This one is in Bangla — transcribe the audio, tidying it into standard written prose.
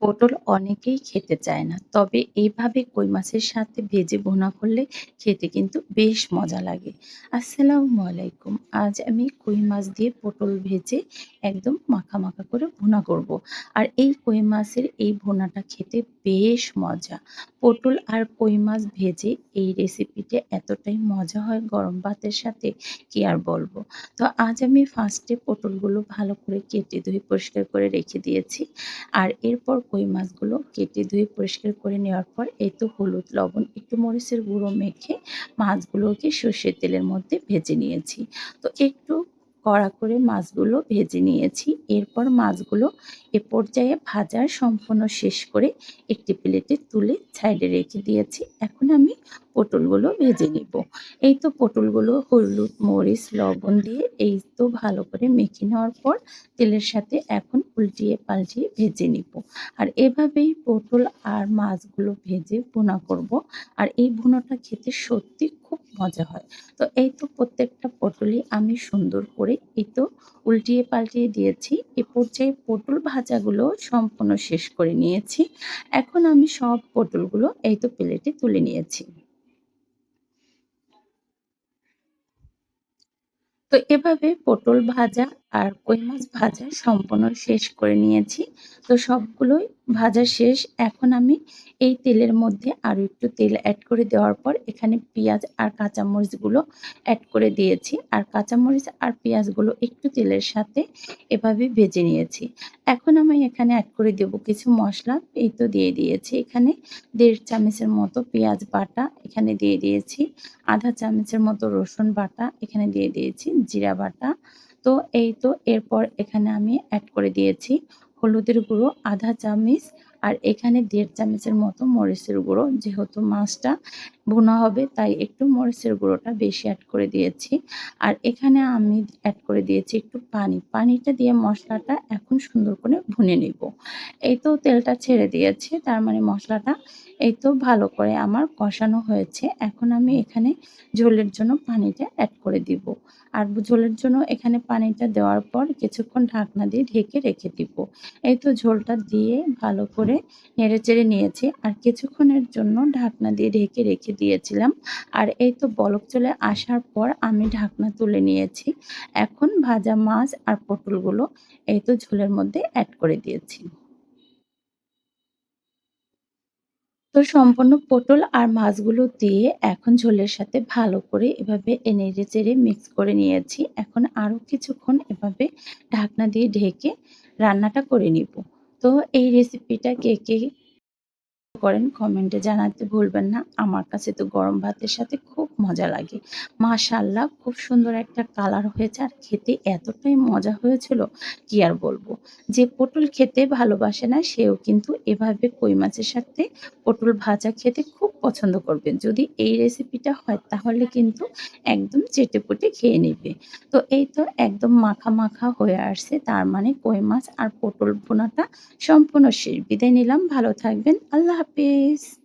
পটল অনেকেই খেতে চায় না। তবে এইভাবে কই মাছের সাথে ভেজে ভুনা করলে খেতে কিন্তু বেশ মজা লাগে। আসসালামু আলাইকুম। আজ আমি কই মাছ দিয়ে পটল ভেজে একদম মাখা, মাখা করে ভুনা করব। আর এই কই মাছের এই ভুনাটা খেতে বেশ মজা। পটল আর কই মাছ ভেজে এই রেসিপিটা এতটাই মজা হয় গরম ভাতের সাথে কি আর বলবো। তো আজ আমি ফার্স্টে পটলগুলো ভালো করে কেটে ধুয়ে পরিষ্কার করে রেখে দিয়েছি। আর এরপর কই মাছগুলো কেটে ধুয়ে পরিষ্কার করে নেওয়ার পর এই তো হলুদ, লবণ, একটু মরিচের গুঁড়ো মেখে মাছগুলোকে সর্ষের তেলের মধ্যে ভেজে নিয়েছি। তো একটু কড়া করে মাছগুলো ভেজে নিয়েছি। এরপর মাছগুলো এ পর্যায়ে ভাজা সম্পূর্ণ শেষ করে একটি প্লেটে তুলে সাইডে রেখে দিয়েছি। এখন আমি পটলগুলো ভেজে নিব। এই তো পটলগুলো হলুদ, মরিচ, লবণ দিয়ে এই তো ভালো করে মেখে নেওয়ার পর তেলের সাথে এখন উল্টিয়ে পাল্টিয়ে ভেজে নিব। আর এভাবেই পটল আর মাছগুলো ভেজে ভুনা করব। আর এই ভুনাটা খেতে সত্যি খুব মজা হয়। তো এই তো প্রত্যেকটা পটলই আমি সুন্দর করে এই তো উল্টিয়ে পাল্টিয়ে দিয়েছি। এ পর্যায়ে পটল ভাজাগুলো সম্পূর্ণ শেষ করে নিয়েছি। এখন আমি সব পটলগুলো এই তো প্লেটে তুলে নিয়েছি। তো এভাবে পটল ভাজা আর কই মাছ ভাজা সম্পূর্ণ শেষ করে নিয়েছি। তো সবগুলোই ভাজা শেষ। এখন আমি এই তেলের মধ্যে আরো একটু তেল এড করে দেওয়ার পর এখানে পেঁয়াজ আর কাঁচামরিচগুলো এড করে দিয়েছি। আর কাঁচামরিচ আর পেঁয়াজগুলো একটু তেলের সাথে এভাবে ভেজে নিয়েছি। এখন আমি এখানে এড করে দেব কিছু মসলা। এই তো দিয়ে দিয়েছি এখানে ১.৫ চামচের মতো পেঁয়াজ বাটা এখানে দিয়ে দিয়েছি। আধা চামচের মতো রসুন বাটা এখানে দিয়ে দিয়েছি, জিরা বাটা। তো এই তো এরপর এখানে আমি এড করে দিয়েছি হলুদের গুঁড়ো আধা চামচ আর এখানে ১.৫ চামচের মতো মরিচের গুঁড়ো। যেহেতু মাছটা ভুনা হবে তাই একটু মরিচের গুঁড়োটা বেশি এড করে দিয়েছি। আর এখানে আমি এড করে দিয়েছি একটু পানি। পানিটা দিয়ে মশলাটা এখন সুন্দর করে ভুনে নিব। এই তো তেলটা ছেড়ে দিয়েছে, তার মানে মশলাটা এই তো ভালো করে আমার কষানো হয়েছে। এখন আমি এখানে ঝোলের জন্য পানিটা এড করে দিব। আর ঝোলের জন্য এখানে পানিটা দেওয়ার পর কিছুক্ষণ ঢাকনা দিয়ে ঢেকে রেখে দিব। এই তো ঝোলটা দিয়ে ভালো করে নেড়েচেড়ে নিয়েছি। আর কিছুক্ষণের জন্য ঢাকনা দিয়ে ঢেকে রেখে দিয়েছিলাম। আর এই তো বলক চলে আসার পর আমি ঢাকনা তুলে নিয়েছি। এখন ভাজা মাছ আর পটলগুলো এই তো ঝোলের মধ্যে এড করে দিয়েছি। তো সম্পূর্ণ পটল আর মাছগুলো দিয়ে এখন ঝোলের সাথে ভালো করে এভাবে নেড়ে-চেড়ে মিক্স করে নিয়েছি। এখন আরো কিছুক্ষণ এভাবে ঢাকনা দিয়ে ঢেকে রান্নাটা করে নিব। তো এই রেসিপিটা কে, কে করেন কমেন্টে জানাতে ভুলবেন না। আমার কাছে তো গরম ভাতের সাথে খুব মজা লাগে। মাশাআল্লাহ খুব সুন্দর একটা কালার হয়েছে আর খেতে এতটাই মজা হয়েছিল কি আর বলব। যে পটল খেতে ভালোবাসে না সেও কিন্তু এভাবে কই মাছের সাথে পটল ভাজা খেতে খুব পছন্দ করবে। যদি এই রেসিপিটা হয় তাহলে কিন্তু একদম চেটেপুটে খেয়ে নেবে। তো এই তো একদম মাখা, মাখা হয়ে আসছে। তার মানে কই মাছ আর পটল ভুনাটা সম্পূর্ণ শেষ। বিদায় নিলাম। ভালো থাকবেন। আল্লাহ হাফেজ।